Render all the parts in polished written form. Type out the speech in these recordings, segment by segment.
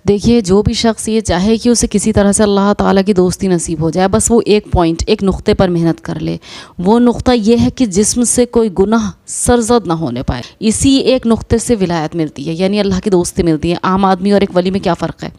دیکھیے جو بھی شخص یہ چاہے کہ اسے کسی طرح سے اللہ تعالیٰ کی دوستی نصیب ہو جائے، بس وہ ایک پوائنٹ، ایک نقطے پر محنت کر لے. وہ نقطہ یہ ہے کہ جسم سے کوئی گناہ سرزد نہ ہونے پائے. اسی ایک نقطے سے ولایت ملتی ہے، یعنی اللہ کی دوستی ملتی ہے. عام آدمی اور ایک ولی میں کیا فرق ہے؟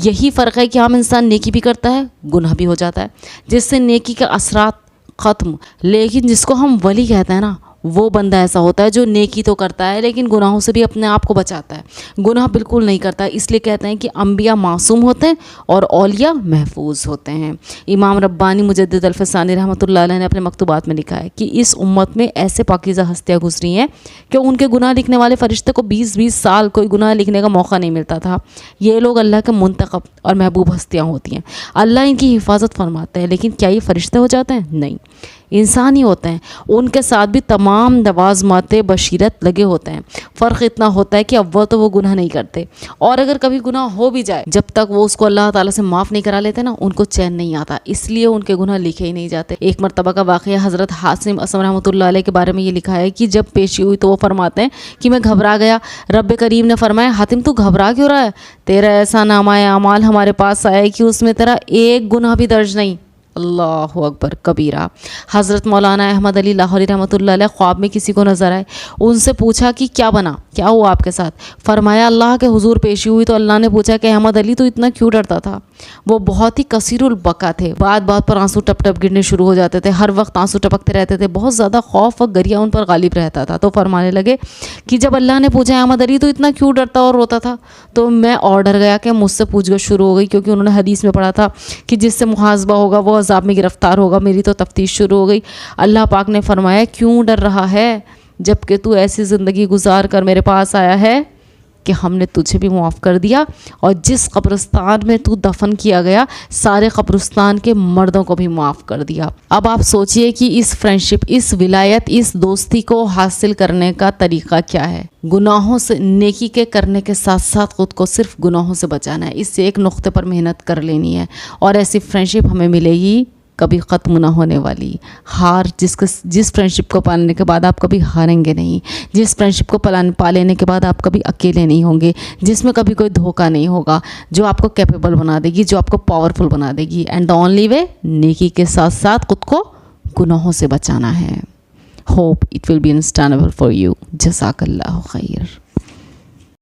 یہی فرق ہے کہ عام انسان نیکی بھی کرتا ہے، گناہ بھی ہو جاتا ہے، جس سے نیکی کے اثرات ختم. لیکن جس کو ہم ولی کہتے ہیں نا، وہ بندہ ایسا ہوتا ہے جو نیکی تو کرتا ہے لیکن گناہوں سے بھی اپنے آپ کو بچاتا ہے، گناہ بالکل نہیں کرتا. اس لیے کہتے ہیں کہ انبیاء معصوم ہوتے ہیں اور اولیاء محفوظ ہوتے ہیں. امام ربانی مجدد الفسانی رحمۃ اللہ علیہ نے اپنے مکتوبات میں لکھا ہے کہ اس امت میں ایسے پاکیزہ ہستیاں گزری ہیں کہ ان کے گناہ لکھنے والے فرشتے کو 20 سال کوئی گناہ لکھنے کا موقع نہیں ملتا تھا. یہ لوگ اللہ کے منتخب اور محبوب ہستیاں ہوتی ہیں. اللہ ان کی حفاظت فرماتے ہیں، لیکن کیا یہ فرشتے ہو جاتے ہیں؟ نہیں، انسان ہی ہوتے ہیں. ان کے ساتھ بھی تمام لوازمات بشیرت لگے ہوتے ہیں. فرق اتنا ہوتا ہے کہ اول تو وہ گناہ نہیں کرتے، اور اگر کبھی گناہ ہو بھی جائے، جب تک وہ اس کو اللہ تعالیٰ سے معاف نہیں کرا لیتے نا، ان کو چین نہیں آتا، اس لیے ان کے گناہ لکھے ہی نہیں جاتے. ایک مرتبہ کا واقعہ حضرت حاسم اسم رحمۃ اللہ علیہ کے بارے میں یہ لکھا ہے کہ جب پیشی ہوئی تو وہ فرماتے ہیں کہ میں گھبرا گیا. رب کریم نے فرمایا، حاتم تو گھبرا کیوں رہا ہے؟ تیرا ایسا نامہ اعمال ہمارے پاس آیا ہے کہ اس میں تیرا ایک گناہ بھی درج نہیں. اللہ اکبر کبیرہ. حضرت مولانا احمد علی لاہوری رحمۃ اللہ علیہ خواب میں کسی کو نظر آئے. ان سے پوچھا کہ کیا بنا، کیا ہوا آپ کے ساتھ؟ فرمایا اللہ کے حضور پیشی ہوئی تو اللہ نے پوچھا کہ احمد علی تو اتنا کیوں ڈرتا تھا؟ وہ بہت ہی کثیر البقا تھے، بات بات پر آنسو ٹپ ٹپ گرنے شروع ہو جاتے تھے، ہر وقت آنسو ٹپکتے رہتے تھے، بہت زیادہ خوف اور گریہ ان پر غالب رہتا تھا. تو فرمانے لگے کہ جب اللہ نے پوچھا احمد علی تو اتنا کیوں ڈرتا اور روتا تھا، تو میں اور ڈر گیا کہ مجھ سے پوچھ گچھ شروع ہو گئی، کیونکہ انہوں نے حدیث میں پڑھا تھا کہ جس سے محاسبہ ہوگا وہ عذاب میں گرفتار ہوگا. میری تو تفتیش شروع ہو گئی. اللہ پاک نے فرمایا کیوں ڈر رہا ہے جب کہ تو ایسی زندگی گزار کر میرے پاس آیا ہے کہ ہم نے تجھے بھی معاف کر دیا، اور جس قبرستان میں تو دفن کیا گیا سارے قبرستان کے مردوں کو بھی معاف کر دیا. اب آپ سوچئے کہ اس فرینڈشپ، اس ولایت، اس دوستی کو حاصل کرنے کا طریقہ کیا ہے؟ گناہوں سے، نیکی کے کرنے کے ساتھ ساتھ خود کو صرف گناہوں سے بچانا ہے. اس سے ایک نقطے پر محنت کر لینی ہے، اور ایسی فرینڈشپ ہمیں ملے گی کبھی ختم نہ ہونے والی. جس فرینڈشپ کو پالنے کے بعد آپ کبھی ہاریں گے نہیں، جس فرینڈشپ کو پا لینے کے بعد آپ کبھی اکیلے نہیں ہوں گے، جس میں کبھی کوئی دھوکہ نہیں ہوگا، جو آپ کو کیپیبل بنا دے گی، جو آپ کو پاورفل بنا دے گی. اینڈ دا اونلی وے، نیکی کے ساتھ ساتھ خود کو گناہوں سے بچانا ہے. Hope it will be sustainable for you. جزاک اللہ خیر.